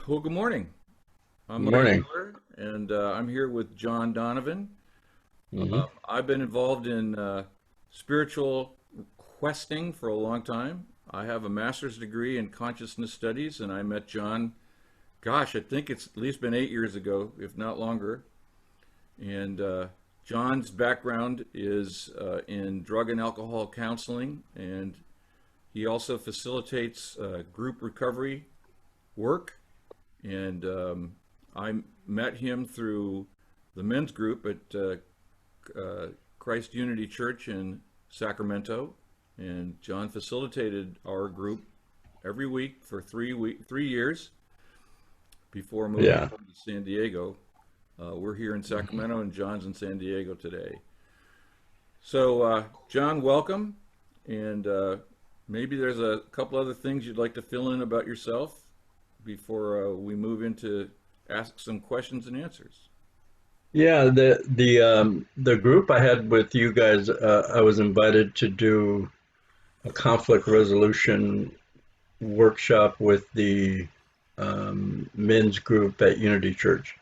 Well, good morning. I'm Good Marty morning. Keller, and I'm here with John Donovan. Hmm. I've been involved in spiritual questing for a long time. I have a master's degree in consciousness studies, and I met John, gosh, I think it's at least been 8 years ago, if not longer. And John's background is in drug and alcohol counseling, and he also facilitates group recovery work. And I met him through the men's group at Christ Unity Church in Sacramento, and John facilitated our group every week for 3 years before moving Yeah. to San Diego. We're here in Sacramento, and John's in San Diego today. So, John, welcome, and maybe there's a couple other things you'd like to fill in about yourself before we move into ask some questions and answers. Yeah, the group I had with you guys, I was invited to do a conflict resolution workshop with the men's group at Unity Church.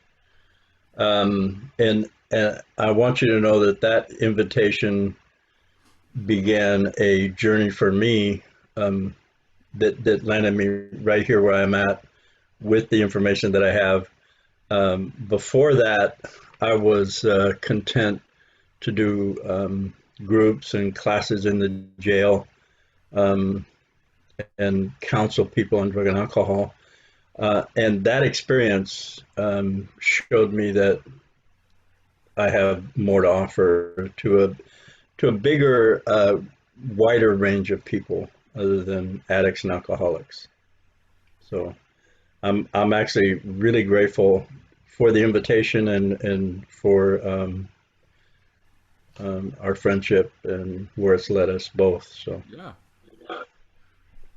And I want you to know that that invitation began a journey for me, that landed me right here where I'm at with the information that I have. Before that, I was content to do groups and classes in the jail, um, and counsel people on drug and alcohol. And that experience showed me that I have more to offer to a bigger, wider range of people other than addicts and alcoholics. So I'm actually really grateful for the invitation and for our friendship and where it's led us both. So Yeah.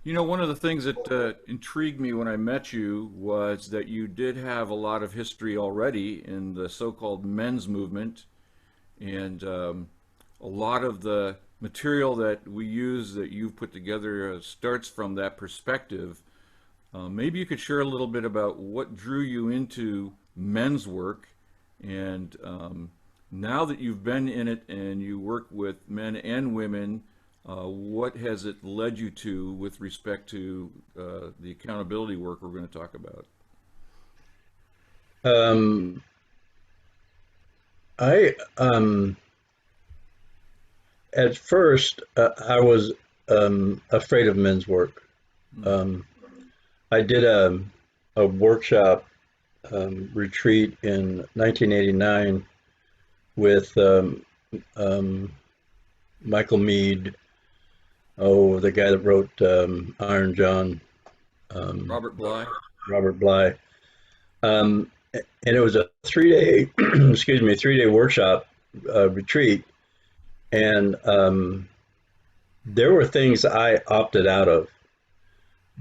You know, one of the things that intrigued me when I met you was that you did have a lot of history already in the so-called men's movement, and a lot of the material that we use that you've put together starts from that perspective. Maybe you could share a little bit about what drew you into men's work, and now that you've been in it and you work with men and women, what has it led you to with respect to the accountability work we're going to talk about? um, I at first I was afraid of men's work. Mm. Um, I did a workshop retreat in 1989 with um, Michael Mead, oh, the guy that wrote Iron John, um, Robert Bly? Robert Bly. Um, and it was a 3 day, excuse me, 3 day workshop retreat. And there were things I opted out of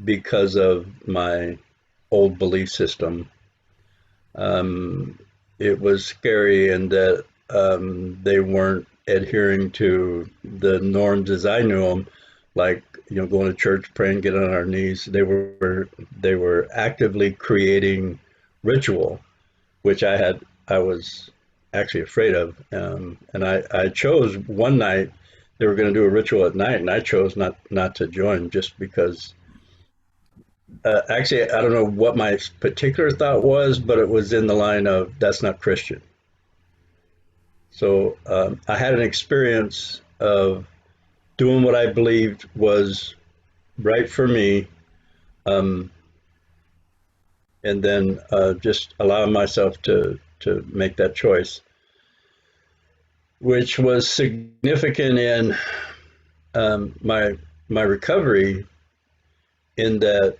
because of my old belief system. Um, it was scary in that they weren't adhering to the norms as I knew them, like going to church, praying, get on our knees. They were actively creating ritual, which I was actually afraid of. And I chose one night they were going to do a ritual at night, and I chose not to join just because. Actually, I don't know what my particular thought was, but it was in the line of that's not Christian. So I had an experience of doing what I believed was right for me, um, and then just allowing myself to make that choice, which was significant in my recovery, in that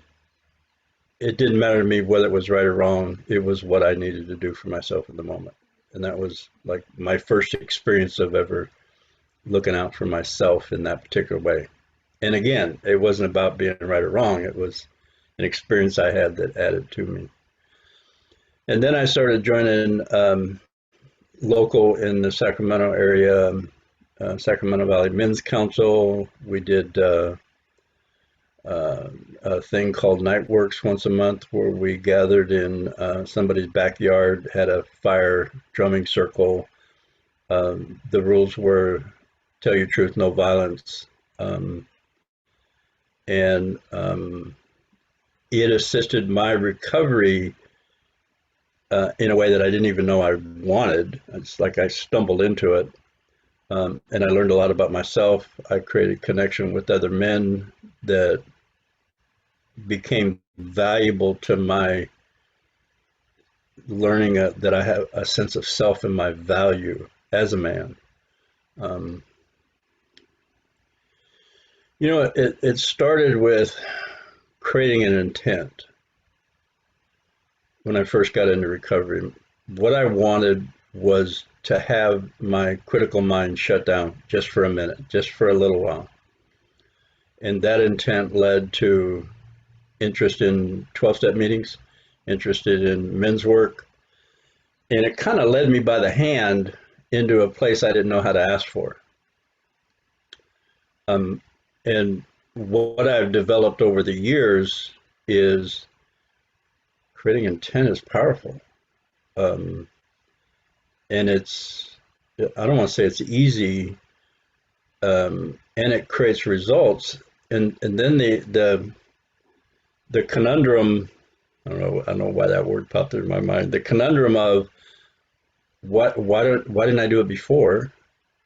it didn't matter to me whether it was right or wrong. It was what I needed to do for myself in the moment. And that was like my first experience of ever looking out for myself in that particular way. And again, it wasn't about being right or wrong. It was an experience I had that added to me. And then I started joining local in the Sacramento area, Sacramento Valley Men's Council. We did a thing called Night Works once a month where we gathered in somebody's backyard, had a fire drumming circle. The rules were tell your truth, no violence. And it assisted my recovery in a way that I didn't even know I wanted. It's like I stumbled into it. And I learned a lot about myself. I created connection with other men that became valuable to my learning that I have a sense of self and my value as a man. Um, it started with creating an intent when I first got into recovery. What I wanted was to have my critical mind shut down just for a minute, just for a little while. And that intent led to interest in 12-step meetings, interested in men's work. And it kind of led me by the hand into a place I didn't know how to ask for. And what I've developed over the years is creating intent is powerful. And I don't want to say it's easy, and it creates results. And then the conundrum, I don't know why that word popped into my mind. The conundrum of why didn't I do it before,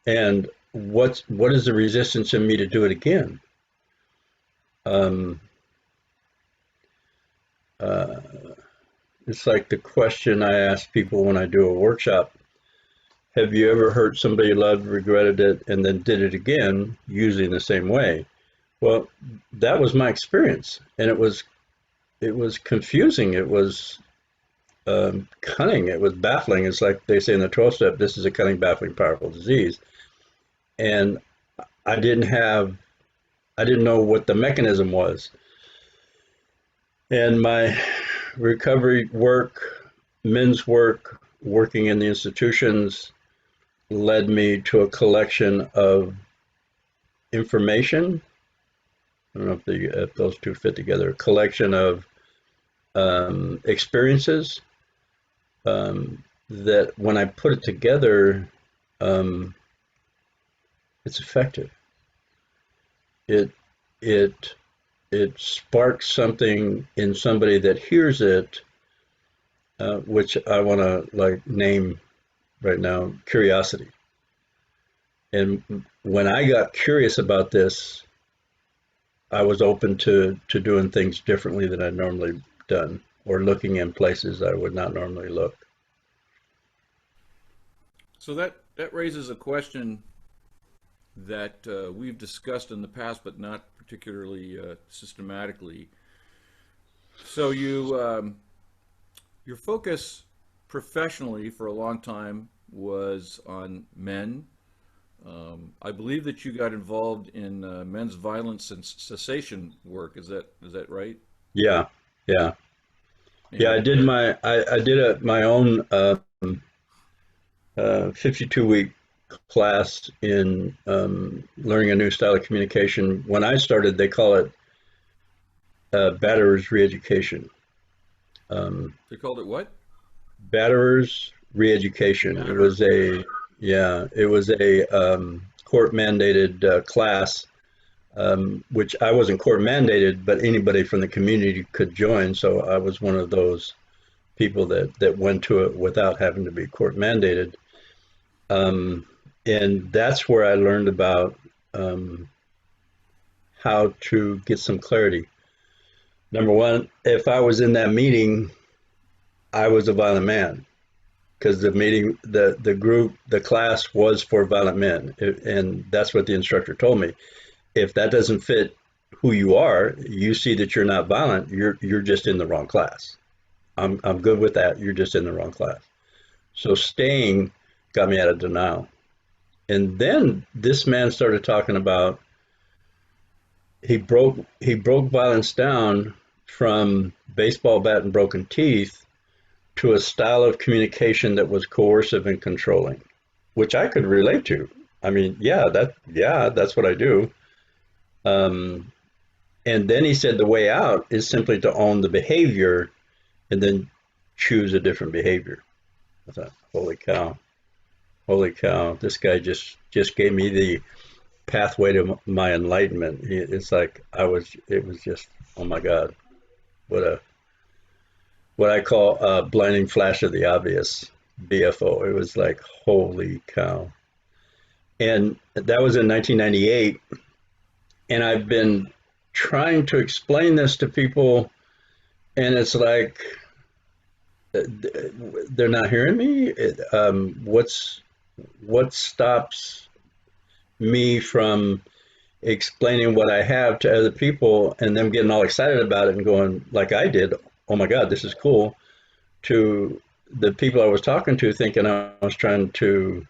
and what is the resistance in me to do it again? It's like the question I ask people when I do a workshop: have you ever hurt somebody you loved, regretted it, and then did it again, usually in the same way? Well, that was my experience, and it was confusing. It was cunning. It was baffling. It's like they say in the 12 step, this is a cunning, baffling, powerful disease. And I didn't know what the mechanism was. And my recovery work, men's work, working in the institutions led me to a collection of information. I don't know if those two fit together. A collection of experiences that when I put it together, it's effective. It sparks something in somebody that hears it, which I want to name right now, curiosity. And when I got curious about this, I was open to doing things differently than I'd normally done, or looking in places I would not normally look. So that raises a question that we've discussed in the past, but not particularly systematically. So your focus professionally for a long time was on men. I believe that you got involved in men's violence and cessation work. Is that right? Yeah, yeah, yeah. I And did my own 52-week class in learning a new style of communication. When I started, they call it batterers reeducation. they called it what? Batterers reeducation. It was a court mandated class, which I wasn't court mandated, but anybody from the community could join. So I was one of those people that went to it without having to be court mandated. And that's where I learned about how to get some clarity. Number one, if I was in that meeting, I was a violent man, because the meeting, the group, the class was for violent men. And that's what the instructor told me. If that doesn't fit who you are, you see that you're not violent, you're just in the wrong class. I'm good with that. You're just in the wrong class. So staying got me out of denial. And then this man started talking about he broke violence down from baseball bat and broken teeth to a style of communication that was coercive and controlling, which I could relate to. I mean, yeah, that's what I do. Um, and then he said the way out is simply to own the behavior and then choose a different behavior. I thought, holy cow, this guy just gave me the pathway to my enlightenment. It's like it was just, oh my God, what a what I call a blinding flash of the obvious, BFO. It was like, holy cow. And that was in 1998. And I've been trying to explain this to people, and it's like, they're not hearing me. What stops me from explaining what I have to other people and them getting all excited about it and going, like I did, oh my God, this is cool, to the people I was talking to thinking I was trying to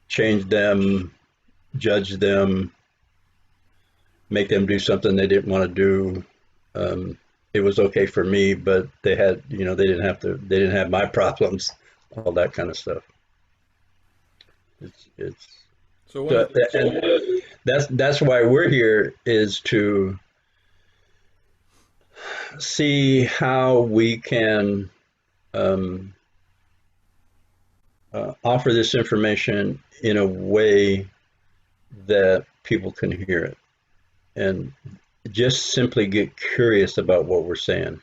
change them, judge them, make them do something they didn't want to do. It was okay for me, but they didn't have my problems, all that kind of stuff. It's So one so, of the things, and that's why we're here, is to see how we can um, offer this information in a way that people can hear it and just simply get curious about what we're saying.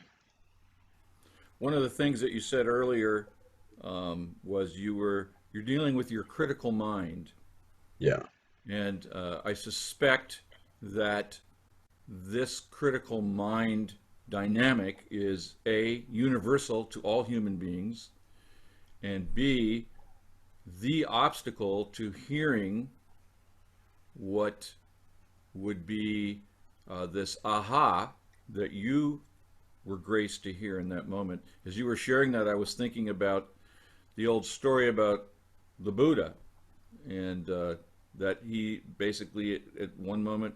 one of the things that you said earlier was you're dealing with your critical mind, Yeah. and I suspect that this critical mind dynamic is A, universal to all human beings, and B, the obstacle to hearing what would be this aha that you were graced to hear in that moment. As you were sharing that, I was thinking about the old story about the Buddha, and that he basically at one moment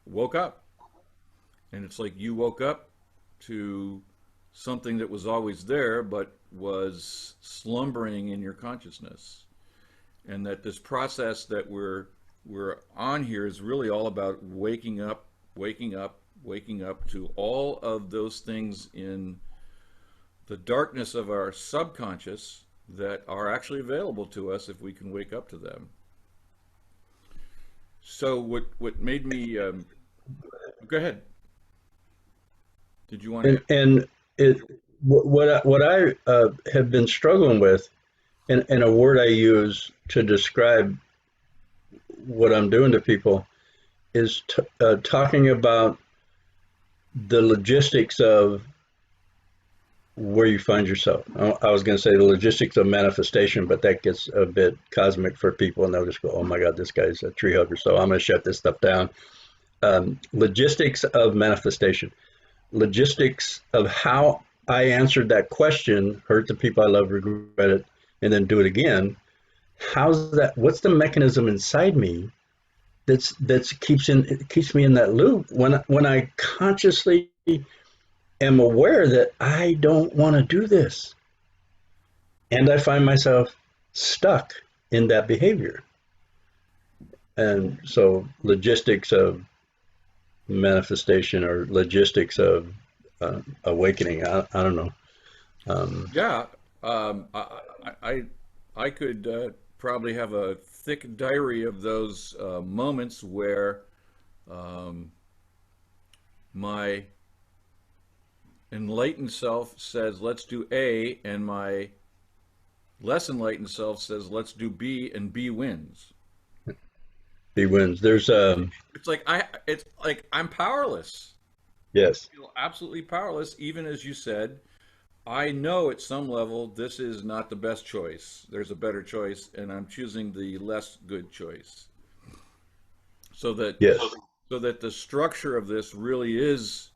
woke up. And it's like you woke up to something that was always there but was slumbering in your consciousness. And that this process that we're on here is really all about waking up, waking up, waking up to all of those things in the darkness of our subconscious that are actually available to us if we can wake up to them. So what made me go ahead. Did you want to? And it what I have been struggling with, and a word I use to describe what I'm doing to people, is talking about the logistics of where you find yourself. I was going to say the logistics of manifestation, but that gets a bit cosmic for people, and they'll just go, "Oh my God, this guy's a tree hugger." So I'm going to shut this stuff down. Logistics of manifestation, logistics of how I answered that question: hurt the people I love, regret it, and then do it again. How's that? What's the mechanism inside me that's keeps me in that loop when I consciously am aware that I don't want to do this, and I find myself stuck in that behavior. And so logistics of manifestation, or logistics of awakening, I don't know. um, Yeah, I could probably have a thick diary of those moments where um, my enlightened self says, let's do A, and my less enlightened self says, let's do B, and B wins. he wins. There's It's like I'm powerless. yes, I feel absolutely powerless, even as you said. I know at some level this is not the best choice. There's a better choice, and I'm choosing the less good choice. So that yes, so that the structure of this really is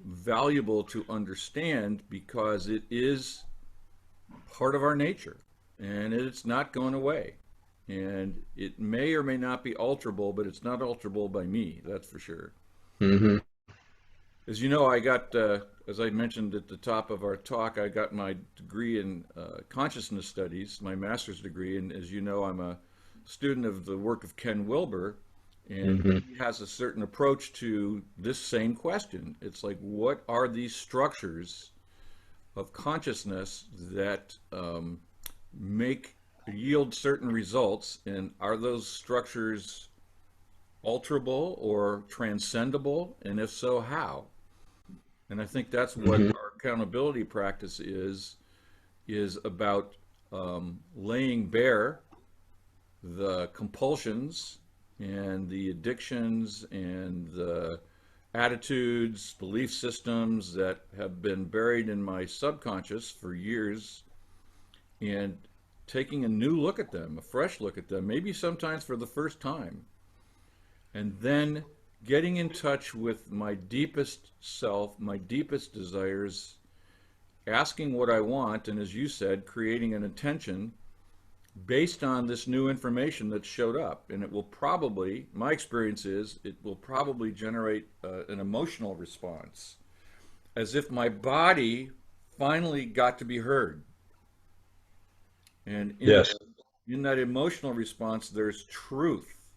valuable to understand because it is part of our nature, and it's not going away. And it may or may not be alterable, but it's not alterable by me, that's for sure. Mm-hmm. As you know, I got, as I mentioned at the top of our talk, I got my degree in consciousness studies, my master's degree. And as you know, I'm a student of the work of Ken Wilber, and Mm-hmm. he has a certain approach to this same question. It's like, what are these structures of consciousness that make yield certain results, and are those structures alterable or transcendable, and if so, how? And I think that's what Mm-hmm. our accountability practice is about, laying bare the compulsions and the addictions and the attitudes, belief systems that have been buried in my subconscious for years, and taking a new look at them, a fresh look at them, maybe sometimes for the first time, and then getting in touch with my deepest self, my deepest desires, asking what I want, and as you said, creating an intention based on this new information that showed up. And it will probably, my experience is, it will probably generate an emotional response, as if my body finally got to be heard. And Yes. in that emotional response, there's truth.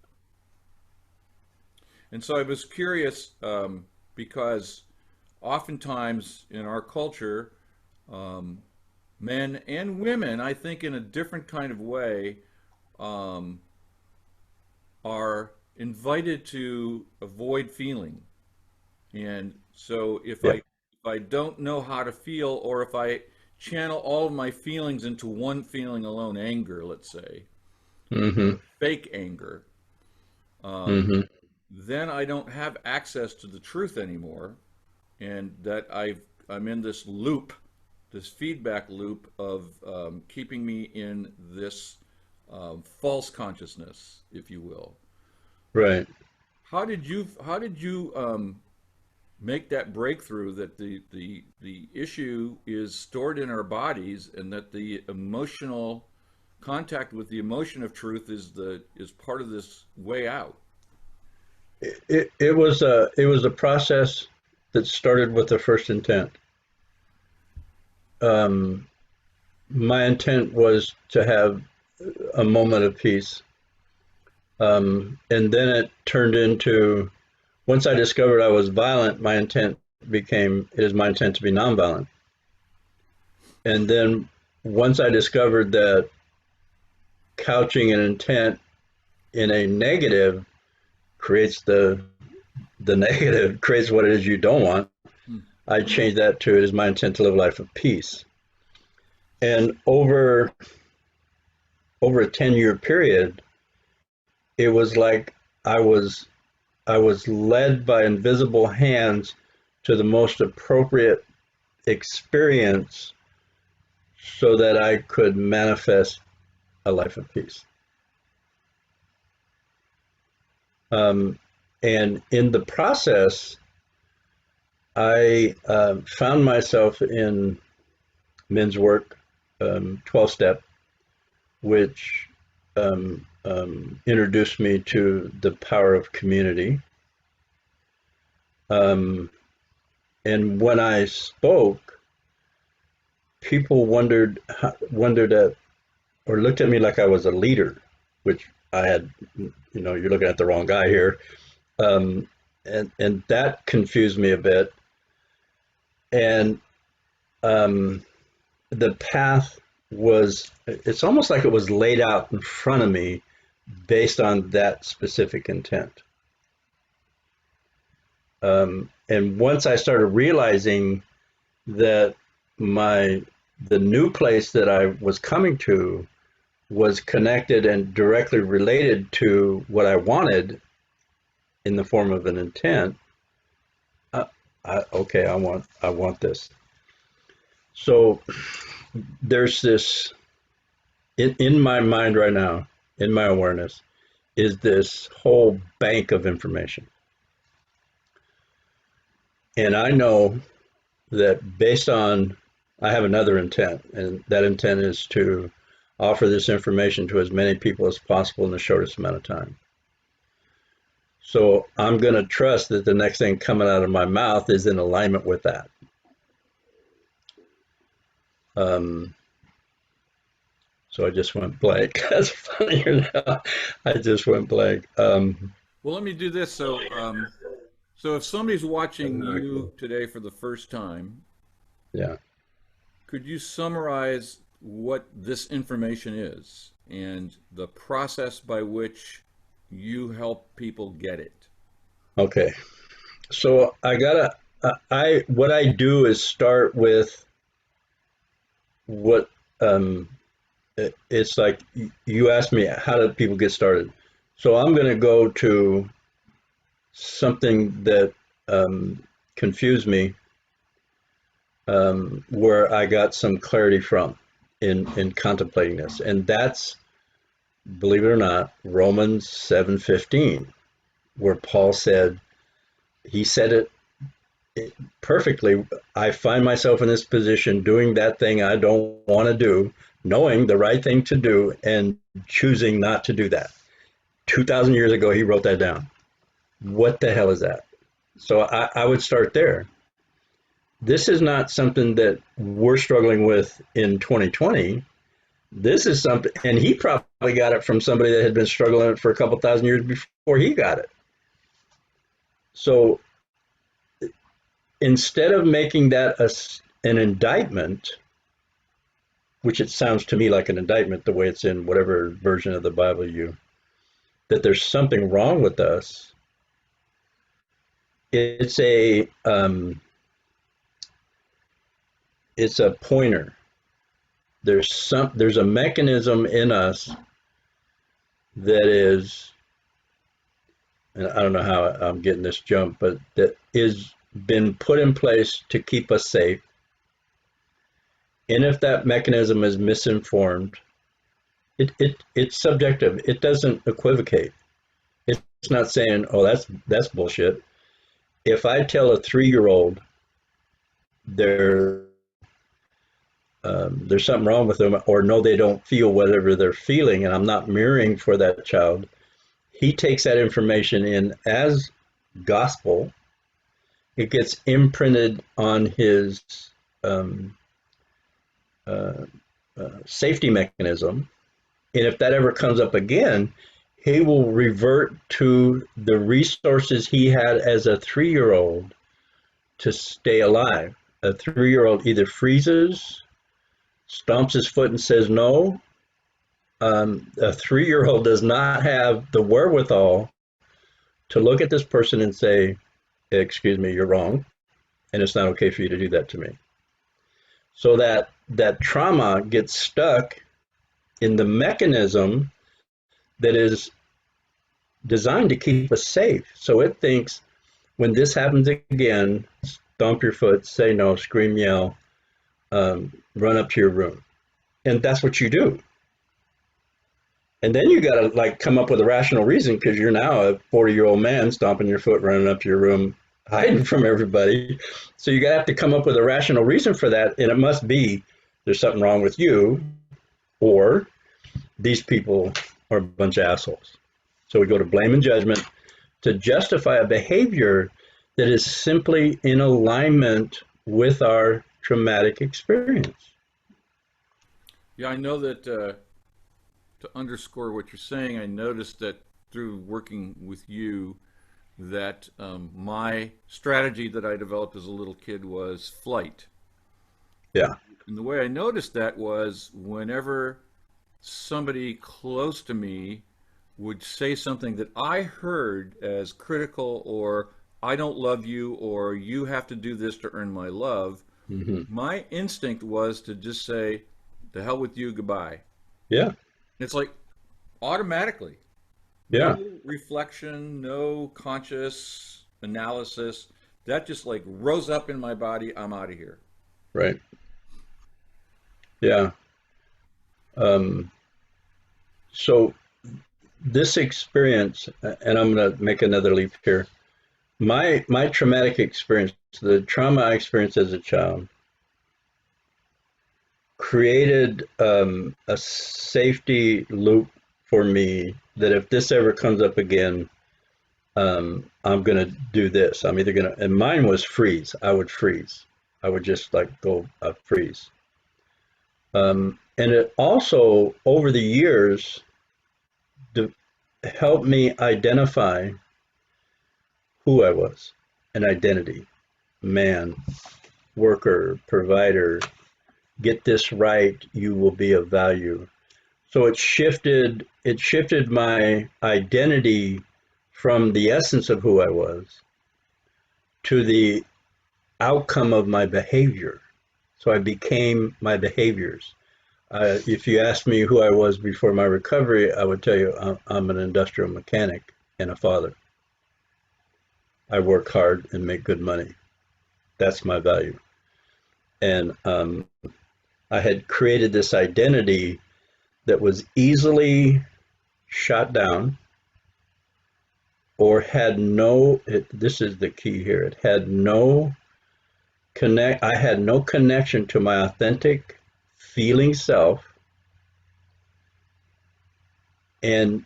And so I was curious, because oftentimes in our culture, um, men and women, I think in a different kind of way, um, are invited to avoid feeling. And so Yeah. if I don't know how to feel, or if I channel all of my feelings into one feeling alone, anger, let's say, Mm-hmm. fake anger, um, Mm-hmm. then I don't have access to the truth anymore, and that I'm in this loop, this feedback loop of keeping me in this false consciousness, if you will. Right. How did you make that breakthrough that the issue is stored in our bodies, and that the emotional contact with the emotion of truth is part of this way out? It was a process that started with the first intent. Um, my intent was to have a moment of peace, and then it turned into, once I discovered I was violent, my intent became, it is my intent to be nonviolent. And then once I discovered that couching an intent in a negative creates the negative, creates what it is you don't want, Hmm. I changed that to, it is my intent to live a life of peace. And over a 10-year period, it was like I was I was led by invisible hands to the most appropriate experience so that I could manifest a life of peace. Um, and in the process, I found myself in men's work, 12 step, which introduced me to the power of community. Um, and when I spoke, people wondered at, or looked at me like I was a leader, which I had. You're looking at the wrong guy here. Um, and that confused me a bit. And um, the path was, it's almost like it was laid out in front of me based on that specific intent. And once I started realizing that my the new place that I was coming to was connected and directly related to what I wanted in the form of an intent, uh, okay, I want this. So there's this in my mind right now, in my awareness, is this whole bank of information. And I know that based on, I have another intent, and that intent is to offer this information to as many people as possible in the shortest amount of time. So I'm going to trust that the next thing coming out of my mouth is in alignment with that. Um, so I just went blank. That's funnier now. I just went blank. Well, let me do this. So if somebody's watching Exactly. you today for the first time, Yeah. could you summarize what this information is and the process by which you help people get it? Okay. So what I do is start with what, um, it's like you asked me, how do people get started? So I'm going to go to something that confused me, where I got some clarity from in contemplating this, and that's, believe it or not, Romans 7:15, where Paul said, he said it perfectly. I find myself in this position doing that thing I don't want to do, knowing the right thing to do and choosing not to do that. 2,000 years ago, he wrote that down. What the hell is that? So I would start there. This is not something that we're struggling with in 2020. This is something, and he probably got it from somebody that had been struggling for a couple thousand years before he got it. So instead of making that an indictment, which it sounds to me like an indictment, the way it's in whatever version of the Bible that there's something wrong with us, it's a pointer. There's a mechanism in us that is, and I don't know how I'm getting this jump, but that is been put in place to keep us safe. And if that mechanism is misinformed, it's subjective. It doesn't equivocate. It's not saying, oh, that's bullshit. If I tell a 3-year-old they're there's something wrong with them, or no, they don't feel whatever they're feeling, and I'm not mirroring for that child, he takes that information in as gospel. It gets imprinted on his um, uh, safety mechanism. And if that ever comes up again, he will revert to the resources he had as a 3-year-old to stay alive. A 3-year-old either freezes, stomps his foot and says no. A 3-year-old does not have the wherewithal to look at this person and say, excuse me, you're wrong, and it's not okay for you to do that to me. So that trauma gets stuck in the mechanism that is designed to keep us safe. So it thinks, when this happens again, stomp your foot, say no, scream, yell, run up to your room. And that's what you do. And then you got to like come up with a rational reason, because you're now a 40-year-old man stomping your foot, running up to your room, hiding from everybody. So you got to have to come up with a rational reason for that. And it must be there's something wrong with you, or these people are a bunch of assholes. So we go to blame and judgment to justify a behavior that is simply in alignment with our traumatic experience. Yeah, I know that to underscore what you're saying, I noticed that through working with you, that my strategy that I developed as a little kid was flight. Yeah. And the way I noticed that was whenever somebody close to me would say something that I heard as critical, or I don't love you, or you have to do this to earn my love, Mm-hmm. my instinct was to just say, the hell with you, goodbye. Yeah. It's like automatically, Yeah. no reflection, no conscious analysis. That just like rose up in my body. I'm out of here. Right. Yeah. Um, so this experience, and I'm going to make another leap here. My traumatic experience, the trauma I experienced as a child, created a safety loop for me that if this ever comes up again, I'm going to do this. I'm either going to, and mine was freeze. I would freeze. I would just like go freeze. And it also, over the years, de- helped me identify who I was, an identity, man, worker, provider. Get this right, you will be of value. So it shifted my identity from the essence of who I was to the outcome of my behavior. So I became my behaviors. If you asked me who I was before my recovery, I would tell you I'm an industrial mechanic and a father. I work hard and make good money. That's my value. And I had created this identity that was easily shot down or had no, this is the key here, it had no I had no connection to my authentic feeling self, and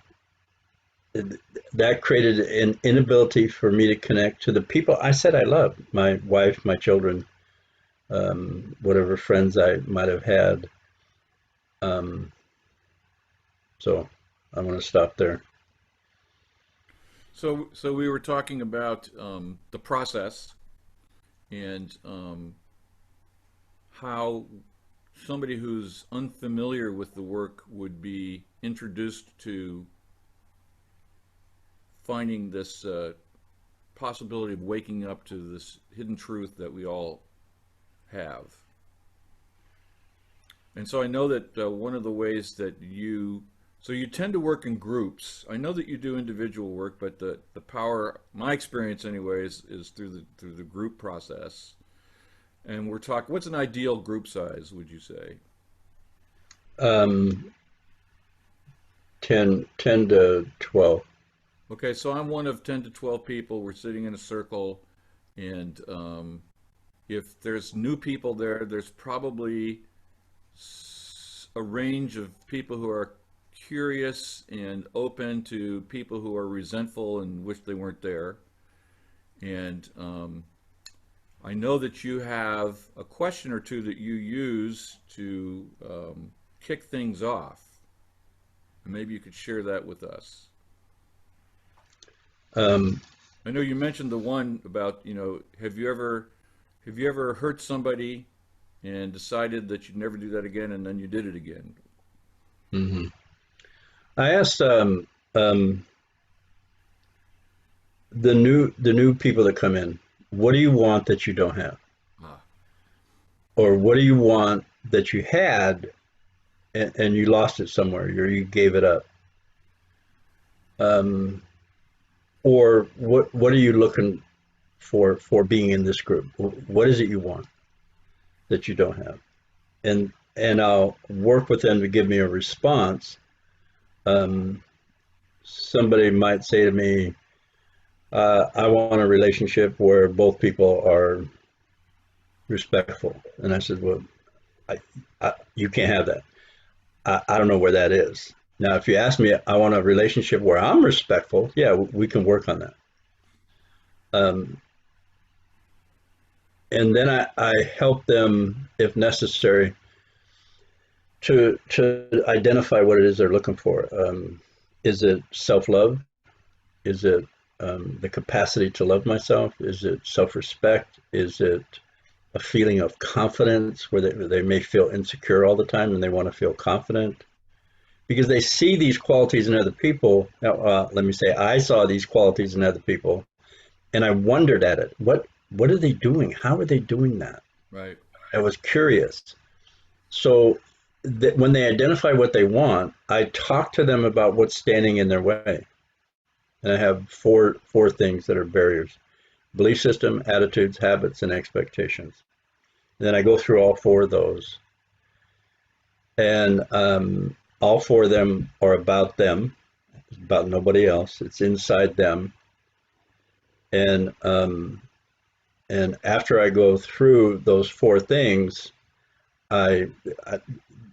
that created an inability for me to connect to the people I said I loved, my wife, my children, whatever friends I might have had. Um, so I'm going to stop there. So we were talking about the process and how somebody who's unfamiliar with the work would be introduced to finding this possibility of waking up to this hidden truth that we all have. And so I know that one of the ways that so you tend to work in groups. I know that you do individual work, but the power, my experience anyways, is through the group process. And we're talking, what's an ideal group size, would you say? Um, 10 to 12. Okay, so I'm one of 10 to 12 people. We're sitting in a circle, and if there's new people there, there's probably a range of people who are curious and open to people who are resentful and wish they weren't there. And I know that you have a question or two that you use to kick things off. And maybe you could share that with us. Um, I know you mentioned the one about, have you ever hurt somebody and decided that you'd never do that again, and then you did it again? mhm. I asked the new people that come in, what do you want that you don't have, Ah, or what do you want that you had and you lost it somewhere, or you gave it up, um, or what are you looking for being in this group? What is it you want that you don't have? And I'll work with them to give me a response. Um, Somebody might say to me, I want a relationship where both people are respectful. And I said, well, I, you can't have that. I don't know where that is. Now, if you ask me, I want a relationship where I'm respectful. Yeah, we can work on that. Um, and then I help them, if necessary, to identify what it is they're looking for. Is it self-love? Is it the capacity to love myself? Is it self-respect? Is it a feeling of confidence where they may feel insecure all the time and they want to feel confident? Because they see these qualities in other people. Let me say, I saw these qualities in other people and I wondered at it. What are they doing? How are they doing that? right. I was curious. So that when they identify what they want, I talk to them about what's standing in their way. And I have four things that are barriers: belief system, attitudes, habits, and expectations. And then I go through all four of those. And all four of them are about them, about nobody else. It's inside them. And after I go through those four things, I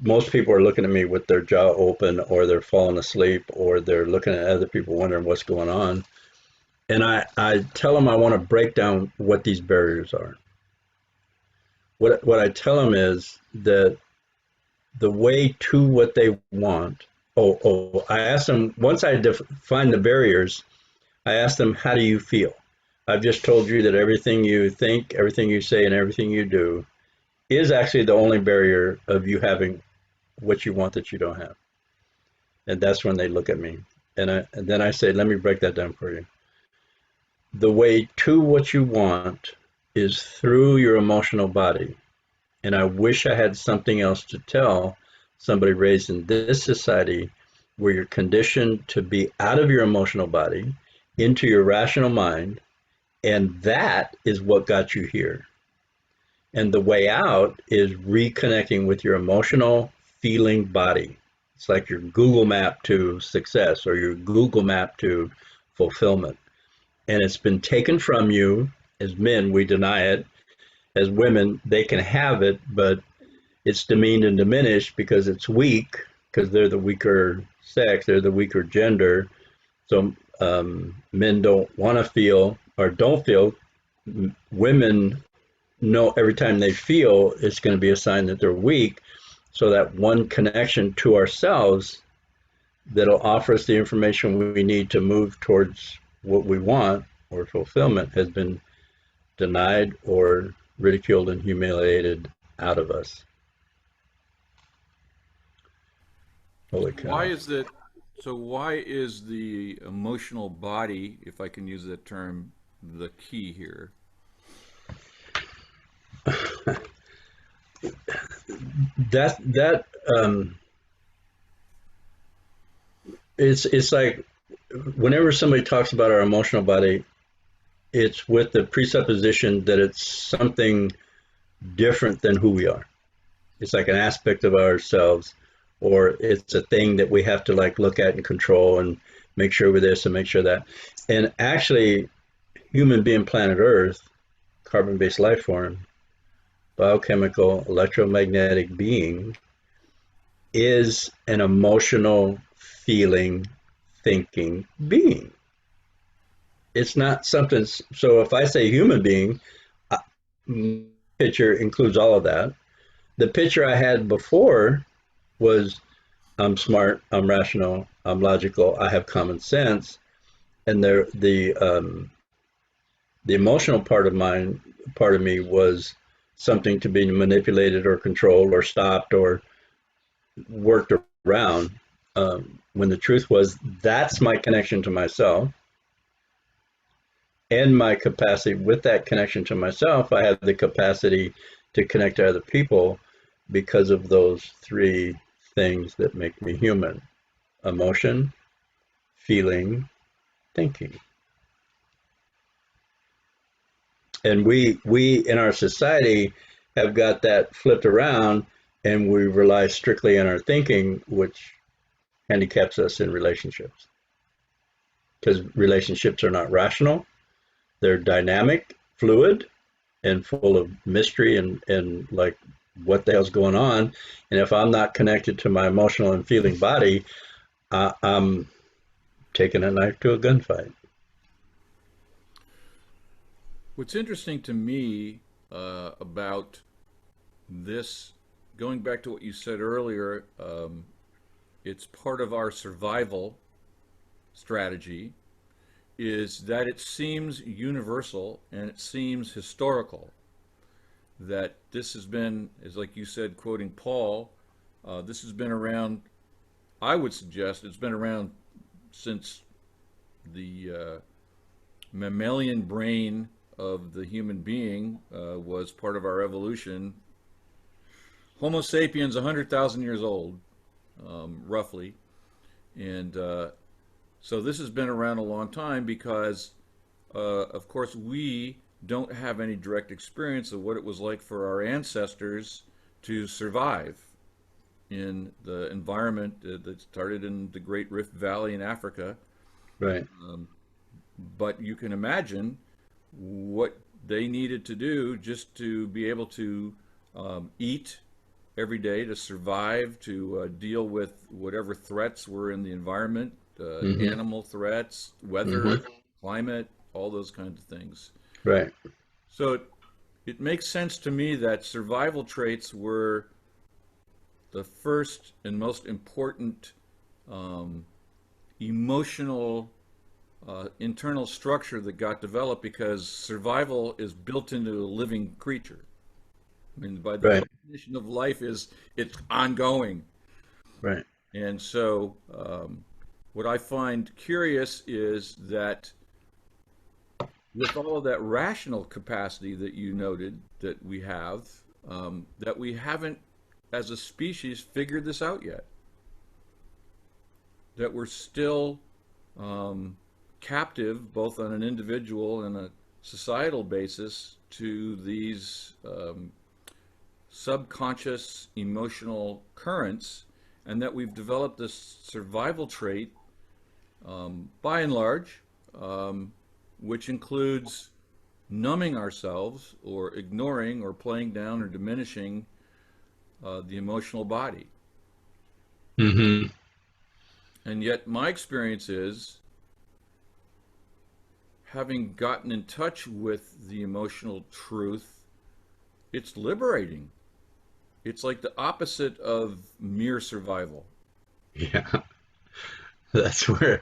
most people are looking at me with their jaw open, or they're falling asleep, or they're looking at other people wondering what's going on. And I tell them I want to break down what these barriers are. What I tell them is that the way to what they want. I ask them, once I define the barriers, I ask them, how do you feel? I've just told you that everything you think, everything you say, and everything you do is actually the only barrier of you having what you want that you don't have. And that's when they look at me. And then I say, let me break that down for you. The way to what you want is through your emotional body. And I wish I had something else to tell somebody raised in this society where you're conditioned to be out of your emotional body into your rational mind. And that is what got you here. And the way out is reconnecting with your emotional feeling body. It's like your Google map to success or your Google map to fulfillment. And it's been taken from you. As men, we deny it. As women, they can have it, but it's demeaned and diminished because it's weak, because they're the weaker sex, they're the weaker gender. So men don't want to feel or don't feel. Women know every time they feel, it's going to be a sign that they're weak. So that one connection to ourselves that'll offer us the information we need to move towards what we want or fulfillment has been denied or ridiculed and humiliated out of us. Holy Why cow. is that? So why is the emotional body, if I can use that term, the key here? That it's like whenever somebody talks about our emotional body, it's with the presupposition that it's something different than who we are. It's like an aspect of ourselves, or it's a thing that we have to like look at and control and make sure we're this and make sure that. And actually, human being, planet Earth, carbon-based life form, biochemical, electromagnetic being, is an emotional, feeling, thinking being. It's not something. So if I say human being, picture includes all of that. The picture I had before was I'm smart, I'm rational, I'm logical, I have common sense, and the emotional part of me was something to be manipulated or controlled or stopped or worked around. When the truth was, that's my connection to myself and my capacity. With that connection to myself, I have the capacity to connect to other people because of those three things that make me human: emotion, feeling, thinking. And we in our society have got that flipped around, and we rely strictly on our thinking, which handicaps us in relationships because relationships are not rational. They're dynamic, fluid, and full of mystery and like what the hell's going on. And if I'm not connected to my emotional and feeling body, I'm taking a knife to a gunfight. What's interesting to me about this, going back to what you said earlier, it's part of our survival strategy, is that it seems universal and it seems historical. That this has been, as like you said, quoting Paul, this has been around, I would suggest it's been around since the mammalian brain of the human being was part of our evolution. Homo sapiens, 100,000 years old, roughly. And so this has been around a long time because, of course, we don't have any direct experience of what it was like for our ancestors to survive in the environment that started in the Great Rift Valley in Africa. Right. But you can imagine what they needed to do just to be able to eat every day, to survive, to deal with whatever threats were in the environment, Mm-hmm. animal threats, weather, Mm-hmm. climate, all those kinds of things. Right. So it makes sense to me that survival traits were the first and most important um, emotional internal structure that got developed because survival is built into a living creature. I mean, by the Right. definition of life is it's ongoing. Right. And so what I find curious is that with all of that rational capacity that you noted that we have, that we haven't, as a species, figured this out yet. That we're still captive, both on an individual and a societal basis, to these subconscious emotional currents, and that we've developed this survival trait, by and large, which includes numbing ourselves or ignoring or playing down or diminishing the emotional body. Mm-hmm. And yet, my experience is, having gotten in touch with the emotional truth, it's liberating. It's like the opposite of mere survival. Yeah. That's where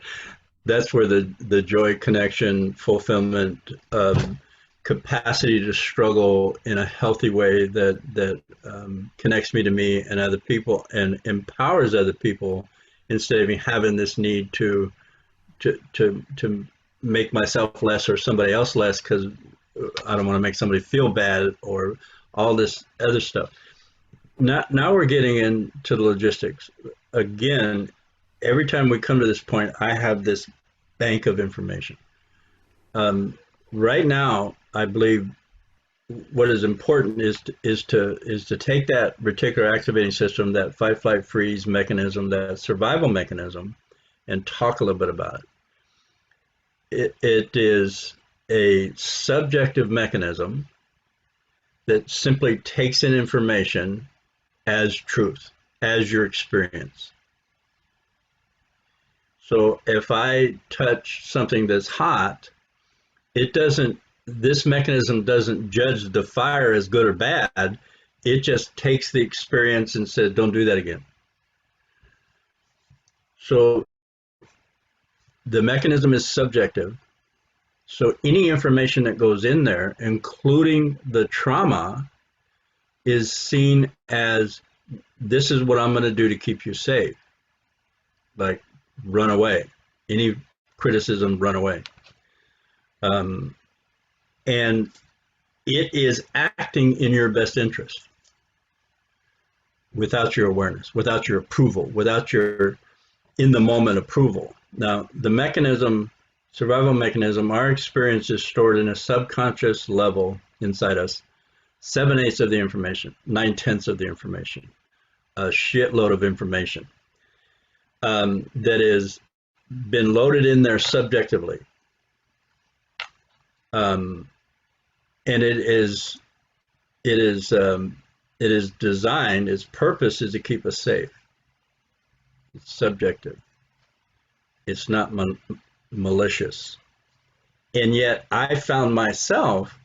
the joy, connection, fulfillment, capacity to struggle in a healthy way that connects me to me and other people and empowers other people instead of me having this need to make myself less or somebody else less because I don't want to make somebody feel bad or all this other stuff. Now we're getting into the logistics. Again, every time we come to this point, I have this bank of information. Right now, I believe what is important is to take that reticular activating system, that fight, flight, freeze mechanism, that survival mechanism, and talk a little bit about it. It is a subjective mechanism that simply takes in information as truth, as your experience. So if I touch something that's hot, this mechanism doesn't judge the fire as good or bad. It just takes the experience and says, don't do that again. So the mechanism is subjective. So any information that goes in there, including the trauma, is seen as, this is what I'm going to do to keep you safe. Like, run away. Any criticism, run away. And it is acting in your best interest without your awareness, without your approval, without your in the moment approval. Now, the mechanism, survival mechanism, our experience is stored in a subconscious level inside us. 7/8 of the information, 9/10 of the information, a shitload of information that has been loaded in there subjectively. And it is designed, its purpose is to keep us safe. It's subjective. It's not malicious. And yet I found myself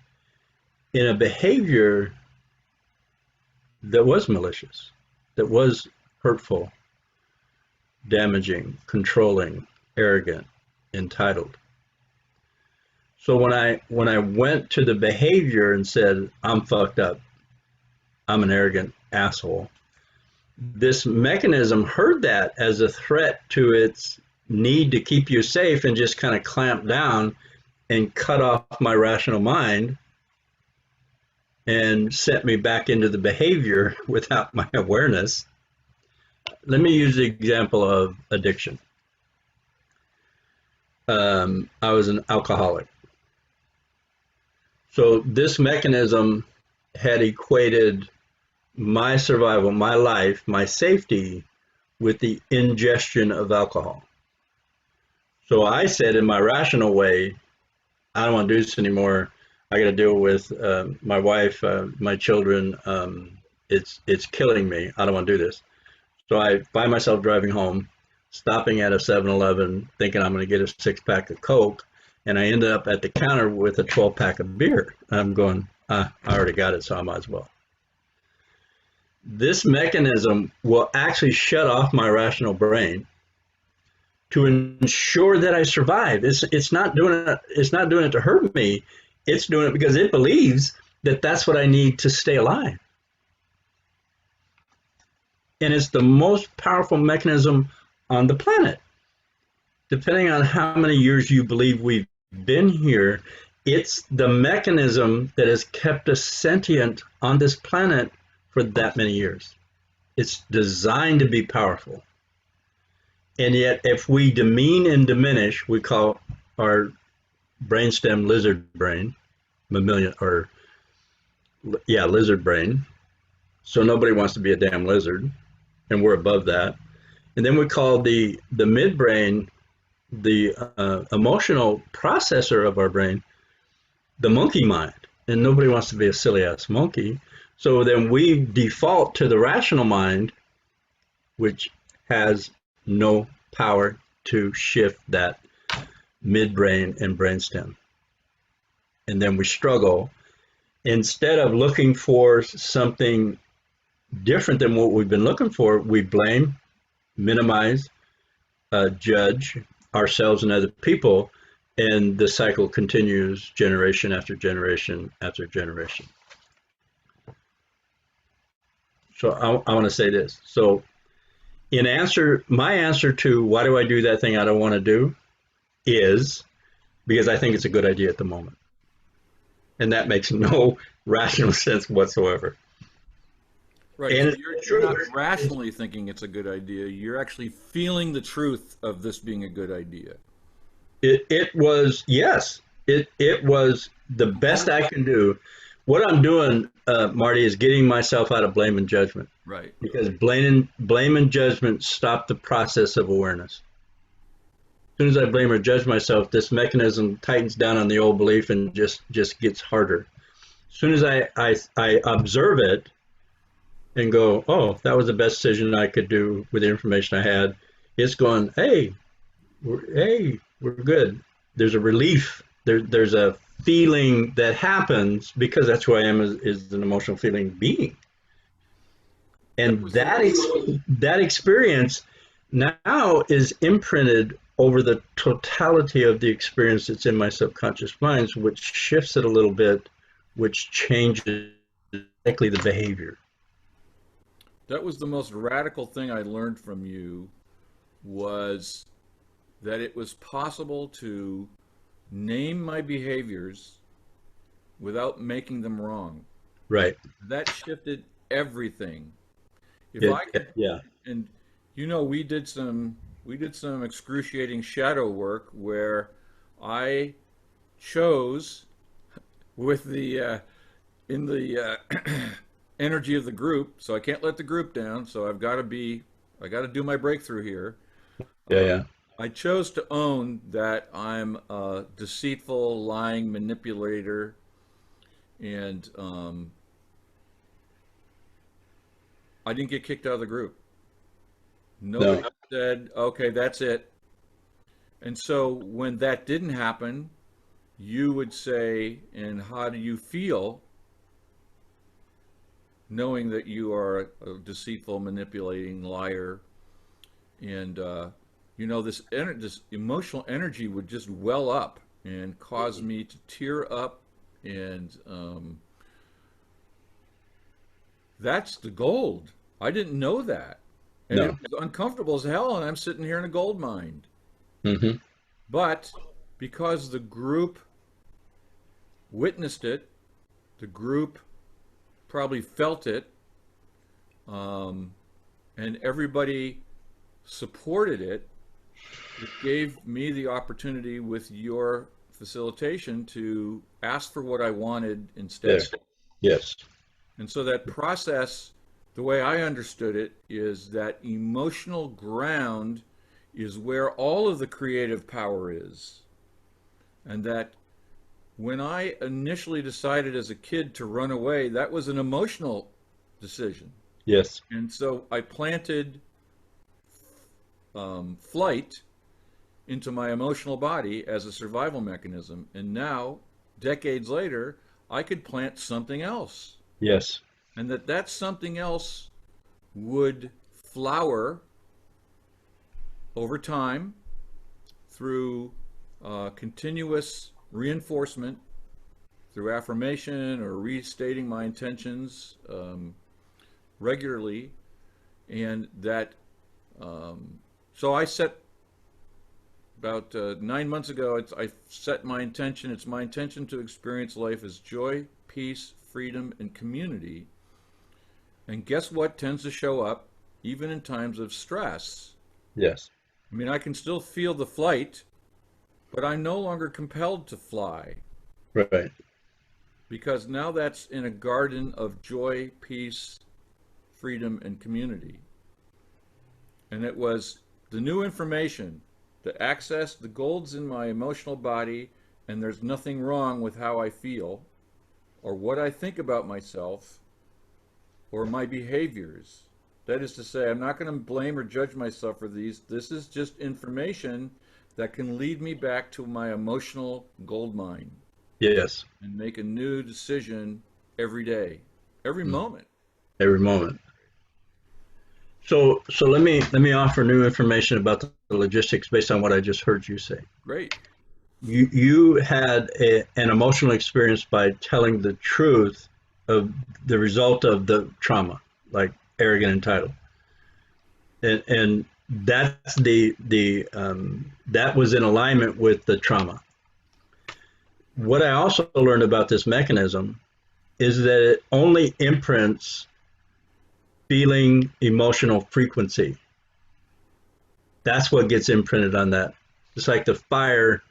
in a behavior that was malicious, that was hurtful, damaging, controlling, arrogant, entitled. So when I went to the behavior and said, I'm fucked up, I'm an arrogant asshole, this mechanism heard that as a threat to its need to keep you safe and just kind of clamp down and cut off my rational mind and sent me back into the behavior without my awareness. Let me use the example of addiction. I was an alcoholic. So this mechanism had equated my survival, my life, my safety with the ingestion of alcohol. So I said in my rational way, I don't want to do this anymore. I got to deal with my wife, my children. It's killing me. I don't want to do this. So I find myself driving home, stopping at a 7-Eleven, thinking I'm going to get a 6-pack of Coke, and I ended up at the counter with a 12-pack of beer. I'm going, I already got it, so I might as well. This mechanism will actually shut off my rational brain to ensure that I survive. It's not doing it. It's not doing it to hurt me. It's doing it because it believes that that's what I need to stay alive. And it's the most powerful mechanism on the planet. Depending on how many years you believe we've been here, it's the mechanism that has kept us sentient on this planet for that many years. It's designed to be powerful. And yet, if we demean and diminish, we call our brainstem lizard brain, mammalian, or lizard brain. So nobody wants to be a damn lizard, and we're above that. And then we call the midbrain, the emotional processor of our brain, the monkey mind, and nobody wants to be a silly ass monkey. So then we default to the rational mind, which has no power to shift that midbrain and brainstem. And then we struggle. Instead of looking for something different than what we've been looking for, we blame, minimize, judge ourselves and other people, and the cycle continues generation after generation after generation. So I want to say this. So my answer to why do I do that thing I don't want to do is because I think it's a good idea at the moment. And that makes no rational sense whatsoever. Right. And so you're not rationally thinking it's a good idea. You're actually feeling the truth of this being a good idea. It was, yes, it was the best I can do. What I'm doing, Marty, is getting myself out of blame and judgment. Right. Because blame and judgment stop the process of awareness. As soon as I blame or judge myself, this mechanism tightens down on the old belief and just gets harder. As soon as I observe it and go, oh, that was the best decision I could do with the information I had, it's going, hey, we're good. There's a relief. There's a feeling that happens because that's who I am is an emotional feeling being. And that experience now is imprinted over the totality of the experience that's in my subconscious minds, which shifts it a little bit, which changes likely the behavior. That was the most radical thing I learned from you, was that it was possible to name my behaviors without making them wrong. Right. That shifted everything. Yeah. And we did some excruciating shadow work where I chose with the in the energy of the group, so I can't let the group down, so I got to do my breakthrough here. Yeah. I chose to own that I'm a deceitful, lying manipulator, and I didn't get kicked out of the group. Nobody said, okay, that's it. And so when that didn't happen, you would say, and how do you feel knowing that you are a deceitful, manipulating liar? And, this emotional energy would just well up and cause me to tear up. And that's the gold. I didn't know that. And it was uncomfortable as hell, and I'm sitting here in a gold mine. Mm-hmm. But because the group witnessed it, the group probably felt it, and everybody supported it, it gave me the opportunity with your facilitation to ask for what I wanted instead. Yes. And so that process, the way I understood it, is that emotional ground is where all of the creative power is. And that when I initially decided as a kid to run away, that was an emotional decision. Yes. And so I planted flight into my emotional body as a survival mechanism. And now, decades later, I could plant something else. Yes. And that something else would flower over time through continuous reinforcement, through affirmation or restating my intentions regularly. And that, so I set about 9 months ago, I set my intention. It's my intention to experience life as joy, peace, freedom, and community. And guess what tends to show up even in times of stress? Yes. I mean, I can still feel the flight, but I'm no longer compelled to fly Right. because now that's in a garden of joy, peace, freedom, and community. And it was the new information, the access, the gold's in my emotional body, and there's nothing wrong with how I feel or what I think about myself or my behaviors. That is to say, I'm not going to blame or judge myself for these. This is just information that can lead me back to my emotional gold mine Yes. and make a new decision every day, every moment. Every moment. So let me offer new information about the logistics based on what I just heard you say. Great. You had an emotional experience by telling the truth of the result of the trauma, like arrogant and entitled, and that's that was in alignment with the trauma. What I also learned about this mechanism is that it only imprints feeling emotional frequency. That's what gets imprinted on that. It's like the fire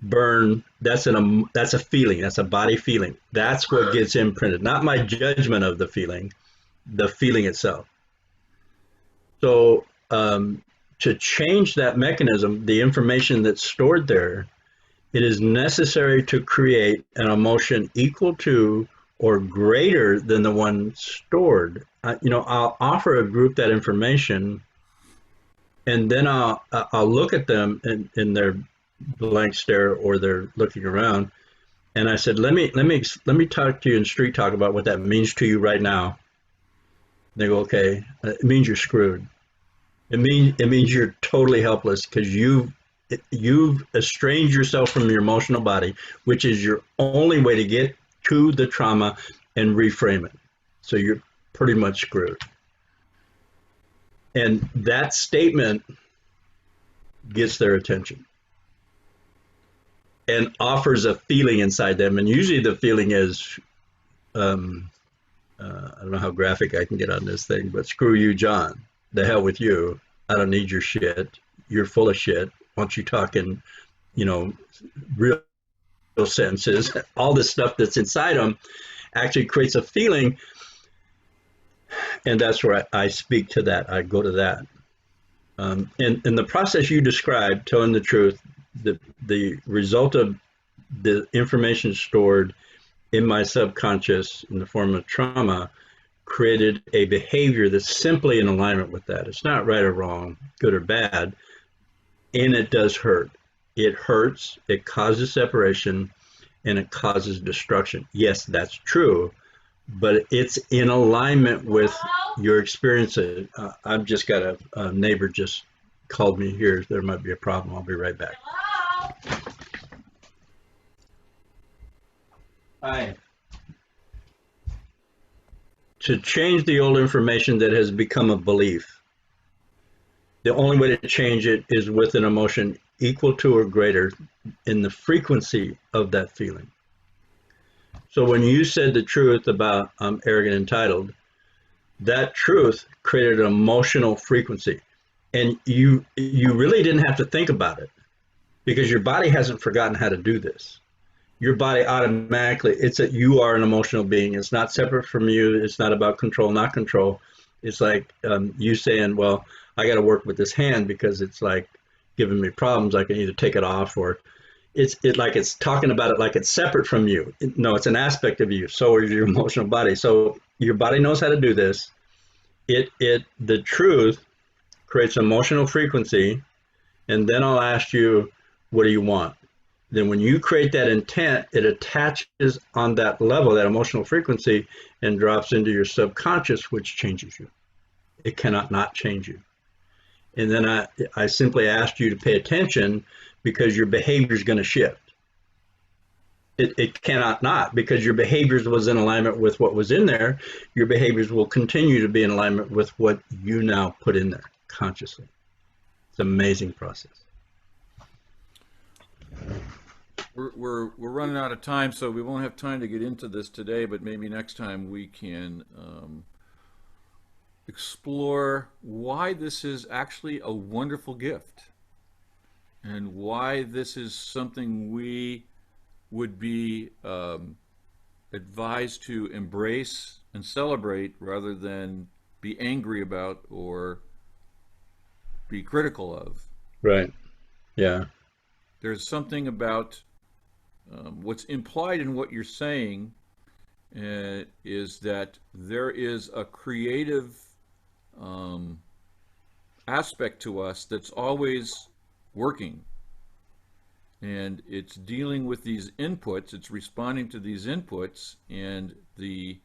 burn, that's a feeling, that's a body feeling. That's what gets imprinted, not my judgment of the feeling itself. So to change that mechanism, the information that's stored there, it is necessary to create an emotion equal to or greater than the one stored. I'll offer a group that information, and then I'll look at them in their blank stare or they're looking around, and I said, let me talk to you in street talk about what that means to you right now. They go, okay. It means you're screwed. It means you're totally helpless because you've estranged yourself from your emotional body, which is your only way to get to the trauma and reframe it. So you're pretty much screwed. And that statement gets their attention and offers a feeling inside them. And usually the feeling is, I don't know how graphic I can get on this thing, but screw you, John. The hell with you. I don't need your shit. You're full of shit. Why don't you talk in, real sentences? All this stuff that's inside them actually creates a feeling. And that's where I speak to that. I go to that. And the process you described, telling the truth, the result of the information stored in my subconscious in the form of trauma created a behavior that's simply in alignment with that. It's not right or wrong, good or bad, and it does hurt. It hurts, it causes separation, and it causes destruction. Yes, that's true, but it's in alignment with your experiences. I've just got a neighbor just called me here. There might be a problem. I'll be right back. Hi. To change the old information that has become a belief, the only way to change it is with an emotion equal to or greater in the frequency of that feeling. So when you said the truth about arrogant and entitled, that truth created an emotional frequency. And you really didn't have to think about it because your body hasn't forgotten how to do this. Your body automatically, it's that you are an emotional being. It's not separate from you. It's not about control, not control. It's like you saying, well, I got to work with this hand because it's like giving me problems. I can either take it off or it's talking about it like it's separate from you. No, it's an aspect of you. So is your emotional body. So your body knows how to do this. The truth creates emotional frequency, And then I'll ask you, what do you want? Then when you create that intent, it attaches on that level, that emotional frequency, and drops into your subconscious, which changes you. It cannot not change you. And then I simply asked you to pay attention because your behavior is going to shift. It cannot not, because your behaviors was in alignment with what was in there. Your behaviors will continue to be in alignment with what you now put in there consciously. It's an amazing process. We're running out of time, so we won't have time to get into this today, but maybe next time we can explore why this is actually a wonderful gift and why this is something we would be advised to embrace and celebrate rather than be angry about or be critical of. Right. Yeah. There's something about what's implied in what you're saying is that there is a creative aspect to us that's always working. And it's dealing with these inputs, it's responding to these inputs, and the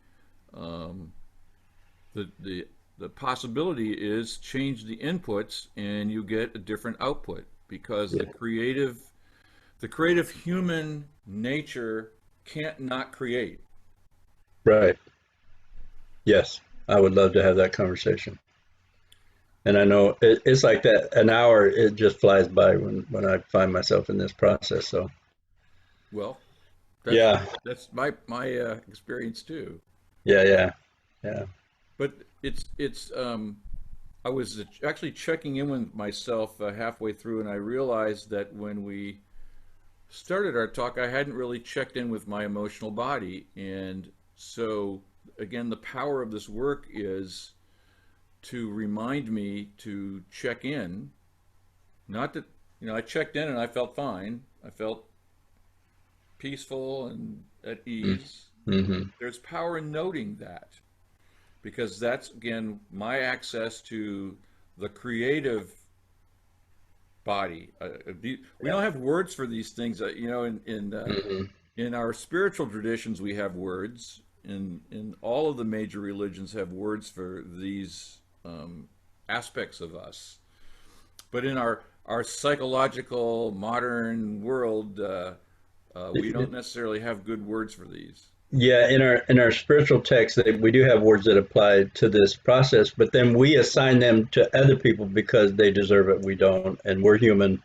possibility is change the inputs and you get a different output, because Yeah. the creative human nature can't not create. Right. Yes. I would love to have that conversation. And I know it's like that. An hour, it just flies by when I find myself in this process. So, Well, that's yeah. that's my experience too. Yeah. Yeah. Yeah. But I was actually checking in with myself halfway through, and I realized that when we started our talk, I hadn't really checked in with my emotional body. And so, again, the power of this work is to remind me to check in. Not that, I checked in and I felt fine. I felt peaceful and at ease. Mm-hmm. There's power in noting that, because that's, again, my access to the creative body. We don't have words for these things. Mm-hmm. In our spiritual traditions, we have words. In all of the major religions have words for these aspects of us. But in our psychological modern world, we don't necessarily have good words for these. Yeah, in our spiritual texts, we do have words that apply to this process, but then we assign them to other people because they deserve it. We don't, and we're human,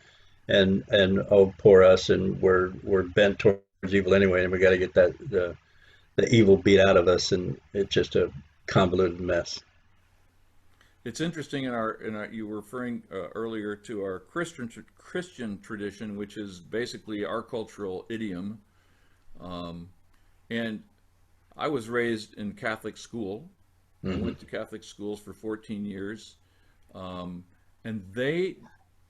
and oh, poor us, and we're bent towards evil anyway, and we got to get that the evil beat out of us, and it's just a convoluted mess. It's interesting in our you were referring earlier to our Christian tradition, which is basically our cultural idiom. And I was raised in Catholic school. I Mm-hmm. went to Catholic schools for 14 years. And they,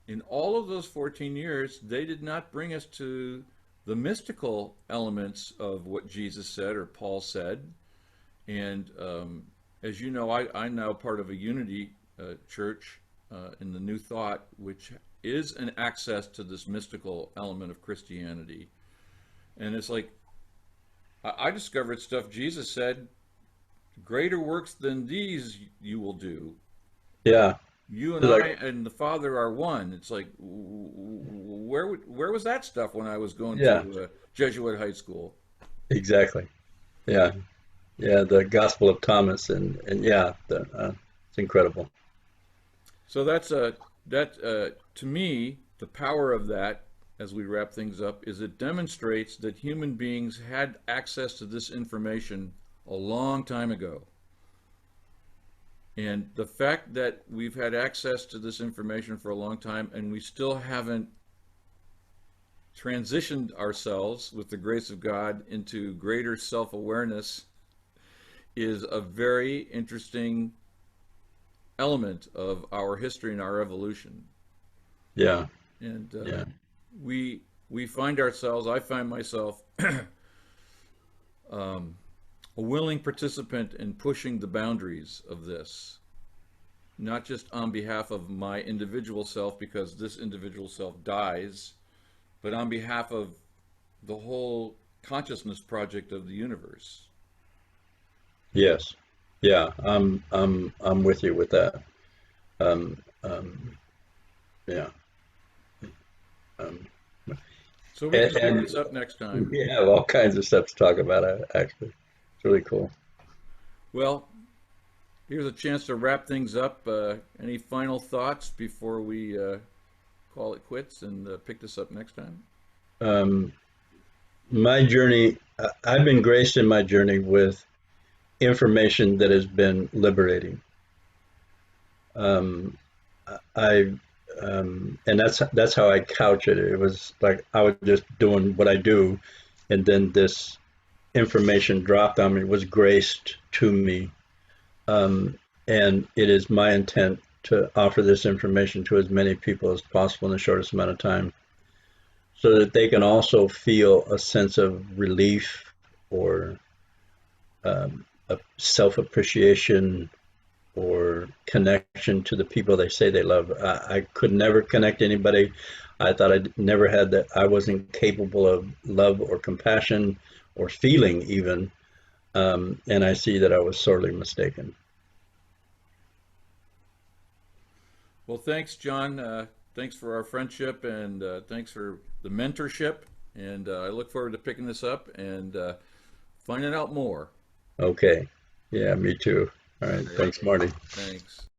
in all of those 14 years, they did not bring us to the mystical elements of what Jesus said or Paul said. And as you know, I'm now part of a unity church in the New Thought, which is an access to this mystical element of Christianity. And it's like, I discovered stuff Jesus said, greater works than these you will do. Yeah, You and it's I like and the Father are one. It's like, where was that stuff when I was going yeah, to Jesuit high school? exactly. Yeah, yeah, the Gospel of Thomas, and yeah, it's incredible. So to me, the power of that, as we wrap things up, is it demonstrates that human beings had access to this information a long time ago. And the fact that we've had access to this information for a long time and we still haven't transitioned ourselves with the grace of God into greater self-awareness is a very interesting element of our history and our evolution. Yeah, And yeah, we find ourselves, I find myself a willing participant in pushing the boundaries of this. not just on behalf of my individual self because this individual self dies, but on behalf of the whole consciousness project of the universe. Yes. Yeah, I'm with you with that. Um, um, yeah. Um, So we can pick and this up next time. we have all kinds of stuff to talk about, actually. It's really cool. Well, here's a chance to wrap things up. Any final thoughts before we call it quits and pick this up next time? Um, my journey, I've been graced in my journey with information that has been liberating. Um, I and that's how I couch it. It was like I was just doing what I do, and then this information dropped on me, was graced to me, um, and it is my intent to offer this information to as many people as possible in the shortest amount of time, so that they can also feel a sense of relief or a self-appreciation or connection to the people they say they love. I could never connect anybody. I thought I never had that. I wasn't capable of love or compassion or feeling even. And I see that I was sorely mistaken. Well, thanks, John. Thanks for our friendship and thanks for the mentorship. And I look forward to picking this up and finding out more. Okay. Yeah, me too. All right. Yeah, Thanks, Marty. thanks.